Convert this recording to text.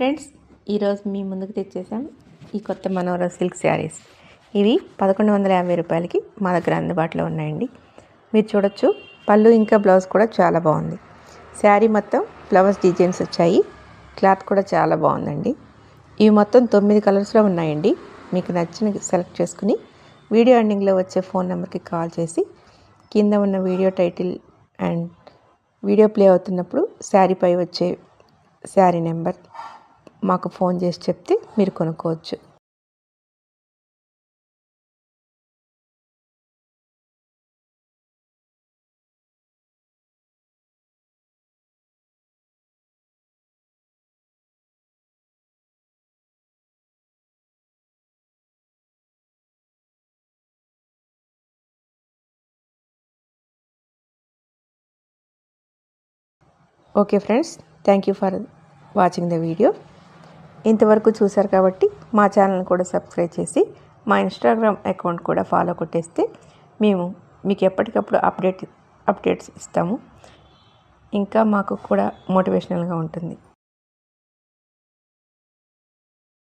Friends, ఈరోజు మీ ముందుకు తెచ్చేసాం ఈ కొత్త మనోహర సిల్క్ శారీస్. ఇవి 1150 రూపాయలకి మా దగ్గర అందుబాటులో ఉన్నాయండి. మీరు చూడొచ్చు, పళ్ళు ఇంకా బ్లౌజ్ కూడా చాలా బాగుంది. శారీ మొత్తం ఫ్లవర్స్ డిజైన్స్ వచ్చాయి. క్లాత్ కూడా చాలా బాగుందండి. ఇవి మొత్తం 9 కలర్స్లో ఉన్నాయండి. మీకు నచ్చిన సెలెక్ట్ చేసుకుని వీడియో ఎండింగ్లో వచ్చే ఫోన్ నెంబర్కి కాల్ చేసి కింద ఉన్న video title and video play అవుతున్నప్పుడు శారీపై వచ్చే శారీ నెంబర్ మాకు ఫోన్ చేసి చెప్తే మీరు కొనుక్కోవచ్చు. Okay friends, thank you for watching the video. ఇంతవరకు చూశారు కాబట్టి మా ఛానల్ని కూడా సబ్స్క్రైబ్ చేసి మా ఇన్స్టాగ్రామ్ అకౌంట్ కూడా ఫాలో కొట్టేస్తే మేము మీకు ఎప్పటికప్పుడు అప్డేట్స్ ఇస్తాము. ఇంకా మాకు కూడా మోటివేషనల్గా ఉంటుంది.